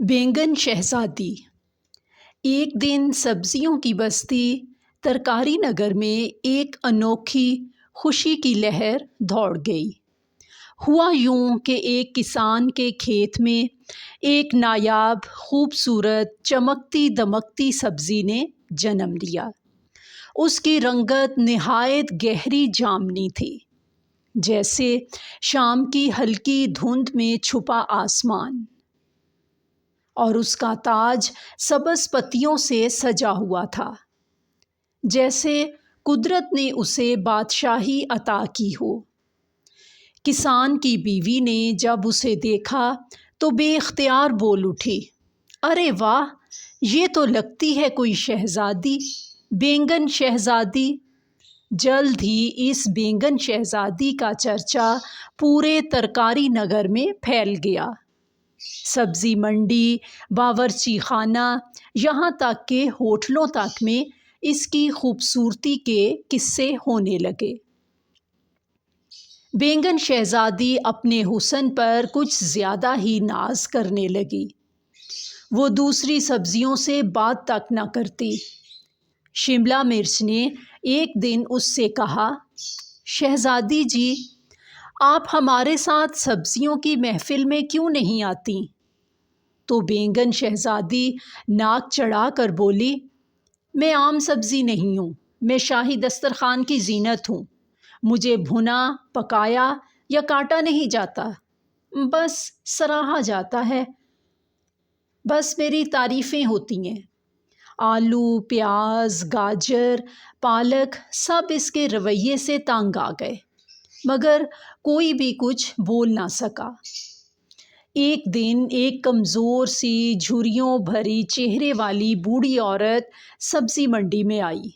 بینگن شہزادی۔ ایک دن سبزیوں کی بستی ترکاری نگر میں ایک انوکھی خوشی کی لہر دوڑ گئی۔ ہوا یوں کہ ایک کسان کے کھیت میں ایک نایاب خوبصورت چمکتی دمکتی سبزی نے جنم لیا۔ اس کی رنگت نہایت گہری جامنی تھی، جیسے شام کی ہلکی دھند میں چھپا آسمان، اور اس کا تاج سبز پتیوں سے سجا ہوا تھا، جیسے قدرت نے اسے بادشاہی عطا کی ہو۔ کسان کی بیوی نے جب اسے دیکھا تو بے اختیار بول اٹھی، ارے واہ، یہ تو لگتی ہے کوئی شہزادی، بینگن شہزادی۔ جلد ہی اس بینگن شہزادی کا چرچا پورے ترکاری نگر میں پھیل گیا۔ سبزی منڈی، باورچی خانہ، یہاں تک کہ ہوٹلوں تک میں اس کی خوبصورتی کے قصے ہونے لگے۔ بینگن شہزادی اپنے حسن پر کچھ زیادہ ہی ناز کرنے لگی۔ وہ دوسری سبزیوں سے بات تک نہ کرتی۔ شملہ مرچ نے ایک دن اس سے کہا، شہزادی جی، آپ ہمارے ساتھ سبزیوں کی محفل میں کیوں نہیں آتی؟ تو بینگن شہزادی ناک چڑھا کر بولی، میں عام سبزی نہیں ہوں، میں شاہی دسترخوان کی زینت ہوں۔ مجھے بھنا، پکایا یا کاٹا نہیں جاتا، بس سراہا جاتا ہے، بس میری تعریفیں ہوتی ہیں۔ آلو، پیاز، گاجر، پالک سب اس کے رویے سے تنگ آ گئے، مگر کوئی بھی کچھ بول نہ سکا۔ ایک دن ایک کمزور سی جھریوں بھری چہرے والی بوڑھی عورت سبزی منڈی میں آئی۔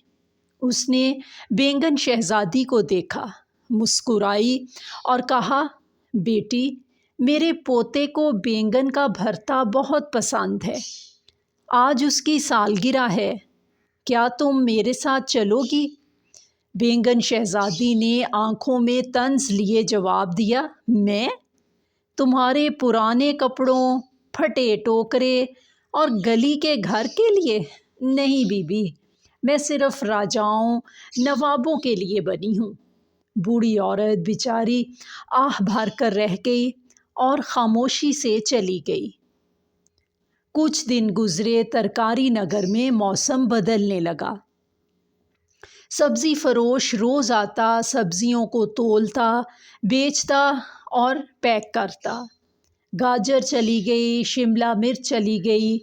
اس نے بینگن شہزادی کو دیکھا، مسکرائی اور کہا، بیٹی، میرے پوتے کو بینگن کا بھرتا بہت پسند ہے، آج اس کی سالگرہ ہے، کیا تم میرے ساتھ چلو گی؟ بینگن شہزادی نے آنکھوں میں طنز لیے جواب دیا، میں؟ تمہارے پرانے کپڑوں، پھٹے ٹوکرے اور گلی کے گھر کے لیے؟ نہیں بی بی، میں صرف راجاؤں، نوابوں کے لیے بنی ہوں۔ بوڑھی عورت بیچاری آہ بھر کر رہ گئی اور خاموشی سے چلی گئی۔ کچھ دن گزرے، ترکاری نگر میں موسم بدلنے لگا۔ سبزی فروش روز آتا، سبزیوں کو تولتا، بیچتا اور پیک کرتا۔ گاجر چلی گئی، شملہ مرچ چلی گئی،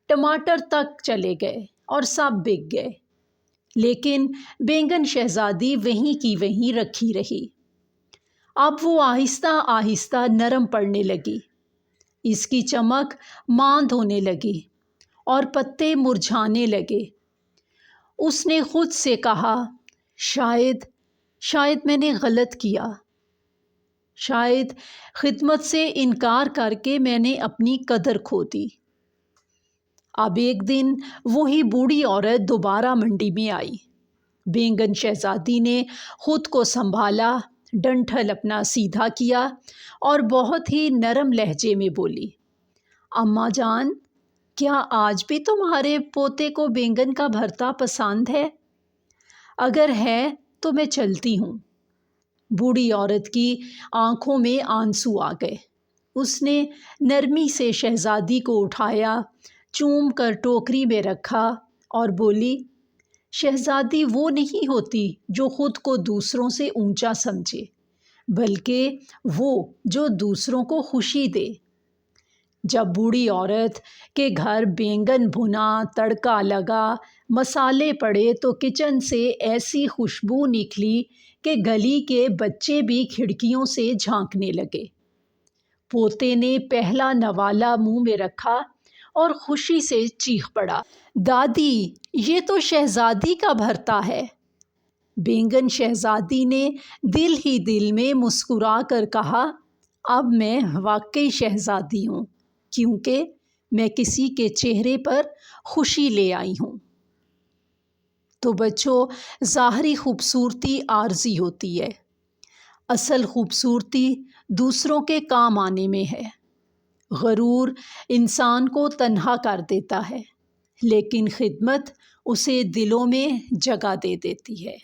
ٹماٹر تک چلے گئے اور سب بک گئے، لیکن بینگن شہزادی وہیں کی وہیں رکھی رہی۔ اب وہ آہستہ آہستہ نرم پڑنے لگی، اس کی چمک ماند ہونے لگی اور پتے مرجھانے لگے۔ اس نے خود سے کہا، شاید میں نے غلط کیا، شاید خدمت سے انکار کر کے میں نے اپنی قدر کھو دی۔ اب ایک دن وہی بوڑھی عورت دوبارہ منڈی میں آئی۔ بینگن شہزادی نے خود کو سنبھالا، ڈنٹھل اپنا سیدھا کیا اور بہت ہی نرم لہجے میں بولی، اماں جان، کیا آج بھی تمہارے پوتے کو بینگن کا بھرتا پسند ہے؟ اگر ہے تو میں چلتی ہوں۔ بوڑھی عورت کی آنکھوں میں آنسو آ گئے۔ اس نے نرمی سے شہزادی کو اٹھایا، چوم کر ٹوکری میں رکھا اور بولی، شہزادی وہ نہیں ہوتی جو خود کو دوسروں سے اونچا سمجھے، بلکہ وہ جو دوسروں کو خوشی دے۔ جب بوڑھی عورت کے گھر بینگن بھنا، تڑکا لگا، مسالے پڑے تو کچن سے ایسی خوشبو نکلی کہ گلی کے بچے بھی کھڑکیوں سے جھانکنے لگے۔ پوتے نے پہلا نوالا منہ میں رکھا اور خوشی سے چیخ پڑا، دادی، یہ تو شہزادی کا بھرتا ہے۔ بینگن شہزادی نے دل ہی دل میں مسکرا کر کہا، اب میں واقعی شہزادی ہوں، کیونکہ میں کسی کے چہرے پر خوشی لے آئی ہوں۔ تو بچوں، ظاہری خوبصورتی عارضی ہوتی ہے، اصل خوبصورتی دوسروں کے کام آنے میں ہے۔ غرور انسان کو تنہا کر دیتا ہے، لیکن خدمت اسے دلوں میں جگہ دے دیتی ہے۔